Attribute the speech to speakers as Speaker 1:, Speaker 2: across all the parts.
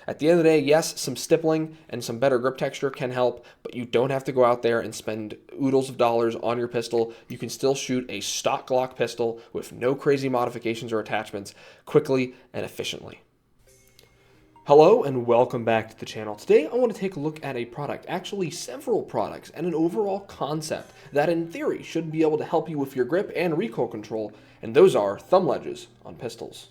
Speaker 1: At the end of the day, yes, some stippling and some better grip texture can help, but you don't have to go out there and spend oodles of dollars on your pistol. You can still shoot a stock Glock pistol with no crazy modifications or attachments quickly and efficiently. Hello and welcome back to the channel. Today I want to take a look at a product, actually several products, and an overall concept that in theory should be able to help you with your grip and recoil control, and those are thumb ledges on pistols.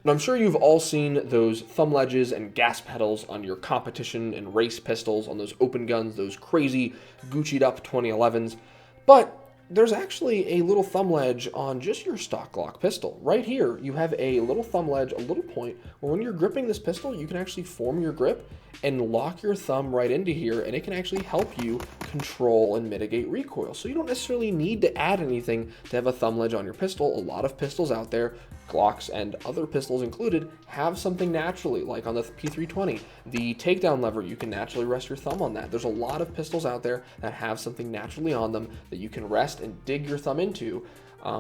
Speaker 1: Now, I'm sure you've all seen those thumb ledges and gas pedals on your competition and race pistols, on those open guns, those crazy Gucci'd up 2011s, but there's actually a little thumb ledge on just your stock Glock pistol. Right here, you have a little thumb ledge, a little point, where when you're gripping this pistol, you can actually form your grip and lock your thumb right into here, and it can actually help you control and mitigate recoil. So you don't necessarily need to add anything to have a thumb ledge on your pistol. A lot of pistols out there, Glocks and other pistols included, have something naturally, like on the P320. The takedown lever, you can naturally rest your thumb on that. There's a lot of pistols out there that have something naturally on them that you can rest and dig your thumb into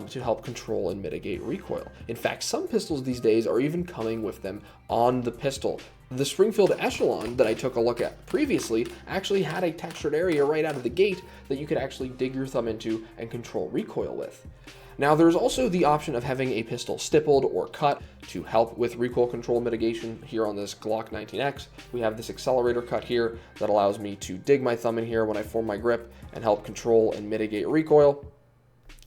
Speaker 1: to help control and mitigate recoil. In fact, some pistols these days are even coming with them on the pistol. The Springfield Echelon that I took a look at previously actually had a textured area right out of the gate that you could actually dig your thumb into and control recoil with. Now, there's also the option of having a pistol stippled or cut to help with recoil control mitigation. Here on this Glock 19X, we have this accelerator cut here that allows me to dig my thumb in here when I form my grip and help control and mitigate recoil.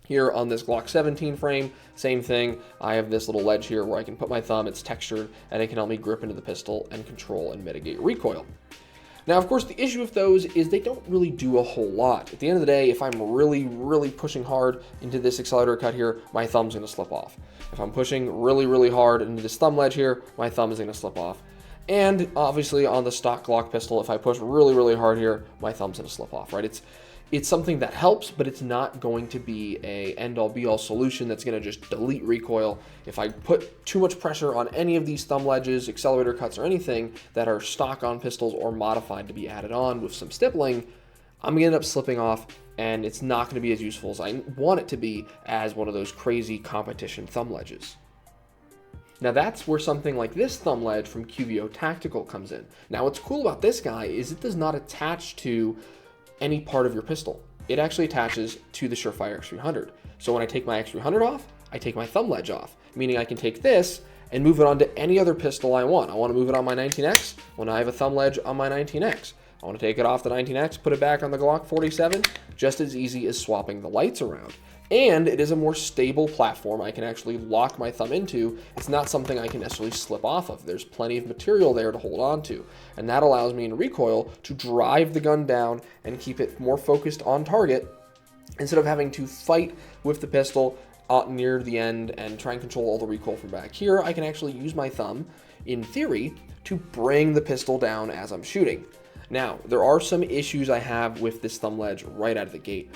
Speaker 1: Here on this Glock 17 frame, same thing. I have this little ledge here where I can put my thumb, it's textured, and it can help me grip into the pistol and control and mitigate recoil. Now, of course, the issue with those is they don't really do a whole lot. At the end of the day, if I'm really pushing hard into this accelerator cut here, my thumb's gonna slip off. If I'm pushing really hard into this thumb ledge here, my thumb is gonna slip off. And obviously on the stock Glock pistol, if I push really hard here, my thumb's gonna slip off, right? It's something that helps, but it's not going to be a end-all be-all solution that's gonna just delete recoil. If I put too much pressure on any of these thumb ledges, accelerator cuts, or anything that are stock on pistols or modified to be added on with some stippling, I'm gonna end up slipping off, and it's not gonna be as useful as I want it to be as one of those crazy competition thumb ledges. Now that's where something like this thumb ledge from QVO Tactical comes in. Now what's cool about this guy is it does not attach to any part of your pistol. It actually attaches to the Surefire X300. So when I take my X300 off, I take my thumb ledge off, meaning I can take this and move it onto any other pistol I want. I want to move it on my 19X when I have a thumb ledge on my 19X. I want to take it off the 19X, put it back on the Glock 47, just as easy as swapping the lights around. And it is a more stable platform I can actually lock my thumb into. It's not something I can necessarily slip off of. There's plenty of material there to hold on to. And that allows me in recoil to drive the gun down and keep it more focused on target instead of having to fight with the pistol near the end and try and control all the recoil from back here. I can actually use my thumb, in theory, to bring the pistol down as I'm shooting. Now, there are some issues I have with this thumb ledge right out of the gate.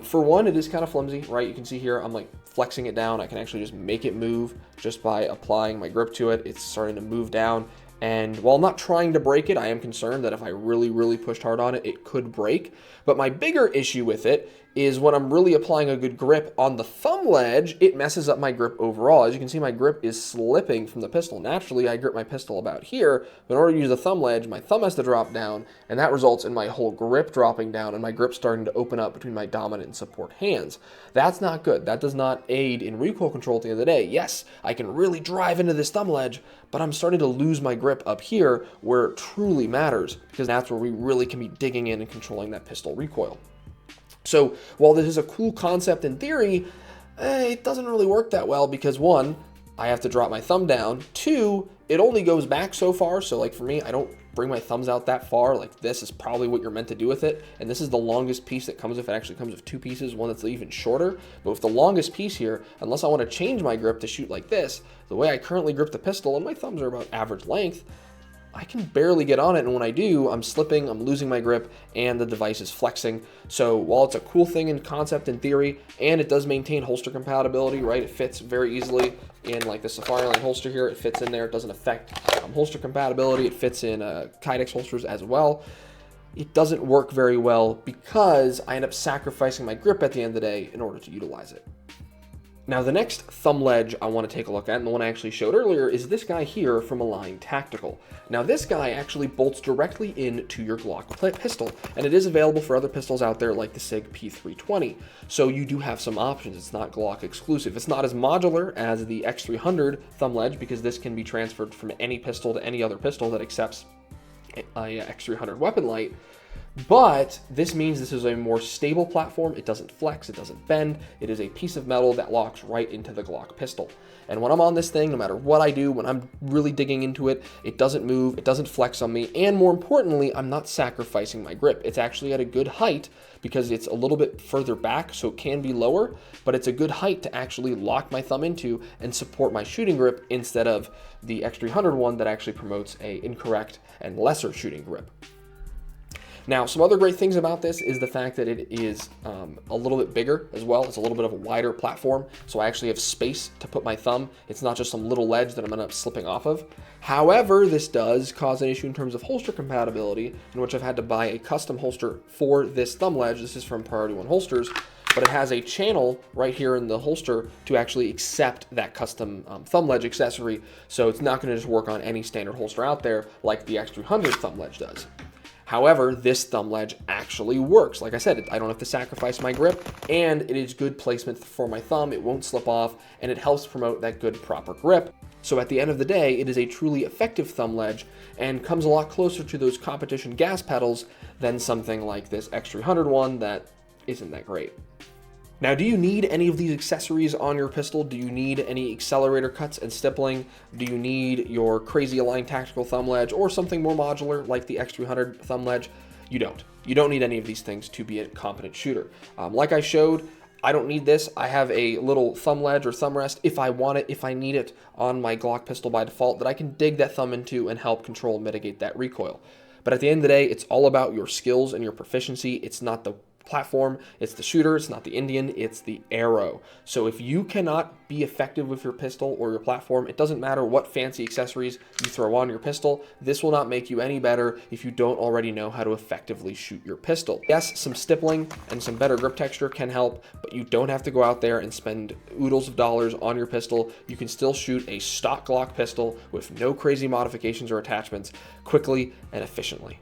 Speaker 1: For one, it is kind of flimsy, right? You can see here, I'm like flexing it down. I can actually just make it move just by applying my grip to it. It's starting to move down. And while I'm not trying to break it, I am concerned that if I really pushed hard on it, it could break. But my bigger issue with it is when I'm really applying a good grip on the thumb ledge, it messes up my grip overall. As you can see, my grip is slipping from the pistol. Naturally, I grip my pistol about here, but in order to use the thumb ledge, my thumb has to drop down, and that results in my whole grip dropping down and my grip starting to open up between my dominant and support hands. That's not good. That does not aid in recoil control at the end of the day. Yes, I can really drive into this thumb ledge, but I'm starting to lose my grip up here where it truly matters, because that's where we really can be digging in and controlling that pistol recoil. So while this is a cool concept in theory, it doesn't really work that well because one, I have to drop my thumb down. Two, it only goes back so far. So like for me, I don't bring my thumbs out that far. Like this is probably what you're meant to do with it. And this is the longest piece that comes with it. Actually comes with two pieces, one that's even shorter. But with the longest piece here, unless I want to change my grip to shoot like this, the way I currently grip the pistol, and my thumbs are about average length, I can barely get on it, and when I do, I'm slipping, I'm losing my grip, and the device is flexing. So while it's a cool thing in concept in theory, and it does maintain holster compatibility, right? It fits very easily in like the Safari Line holster here. It fits in there. It doesn't affect holster compatibility. It fits in Kydex holsters as well. It doesn't work very well because I end up sacrificing my grip at the end of the day in order to utilize it. Now the next thumb ledge I want to take a look at, and the one I actually showed earlier, is this guy here from Align Tactical. Now this guy actually bolts directly into your Glock pistol, and it is available for other pistols out there like the SIG P320. So you do have some options. It's not Glock exclusive. It's not as modular as the X300 thumb ledge because this can be transferred from any pistol to any other pistol that accepts a X300 weapon light. But this means this is a more stable platform. It doesn't flex, it doesn't bend. It is a piece of metal that locks right into the Glock pistol. And when I'm on this thing, no matter what I do, when I'm really digging into it, it doesn't move, it doesn't flex on me, and more importantly, I'm not sacrificing my grip. It's actually at a good height because it's a little bit further back, so it can be lower, but it's a good height to actually lock my thumb into and support my shooting grip instead of the X300 one that actually promotes a incorrect and lesser shooting grip. Now, some other great things about this is the fact that it is a little bit bigger as well. It's a little bit of a wider platform, so I actually have space to put my thumb. It's not just some little ledge that I'm gonna end up slipping off of. However, this does cause an issue in terms of holster compatibility, in which I've had to buy a custom holster for this thumb ledge. This is from Priority One Holsters, but it has a channel right here in the holster to actually accept that custom thumb ledge accessory, so it's not gonna just work on any standard holster out there like the X300 thumb ledge does. However, this thumb ledge actually works. Like I said, I don't have to sacrifice my grip, and it is good placement for my thumb. It won't slip off, and it helps promote that good proper grip. So at the end of the day, it is a truly effective thumb ledge and comes a lot closer to those competition gas pedals than something like this X300 one that isn't that great. Now, do you need any of these accessories on your pistol? Do you need any accelerator cuts and stippling? Do you need your crazy Align Tactical thumb ledge or something more modular like the X300 thumb ledge? You don't. You don't need any of these things to be a competent shooter. Like I showed, I don't need this. I have a little thumb ledge or thumb rest if I want it, if I need it on my Glock pistol by default that I can dig that thumb into and help control and mitigate that recoil. But at the end of the day, it's all about your skills and your proficiency. It's not the platform, it's the shooter, it's not the Indian, it's the arrow. So if you cannot be effective with your pistol or your platform, it doesn't matter what fancy accessories you throw on your pistol, this will not make you any better if you don't already know how to effectively shoot your pistol. Yes, some stippling and some better grip texture can help, but you don't have to go out there and spend oodles of dollars on your pistol. You can still shoot a stock Glock pistol with no crazy modifications or attachments quickly and efficiently.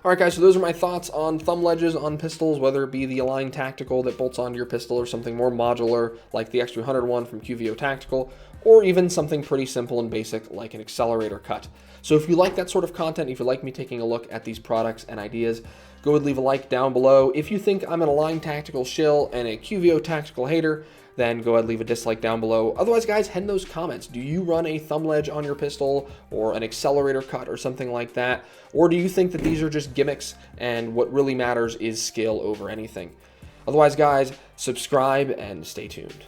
Speaker 1: All right, guys, so those are my thoughts on thumb ledges on pistols, whether it be the Align Tactical that bolts onto your pistol or something more modular like the X300 one from QVO Tactical, or even something pretty simple and basic like an accelerator cut. So if you like that sort of content, if you like me taking a look at these products and ideas, go and leave a like down below. If you think I'm an Align Tactical shill and a QVO Tactical hater, then go ahead and leave a dislike down below. Otherwise, guys, head in those comments. Do you run a thumb ledge on your pistol or an accelerator cut or something like that? Or do you think that these are just gimmicks and what really matters is skill over anything? Otherwise, guys, subscribe and stay tuned.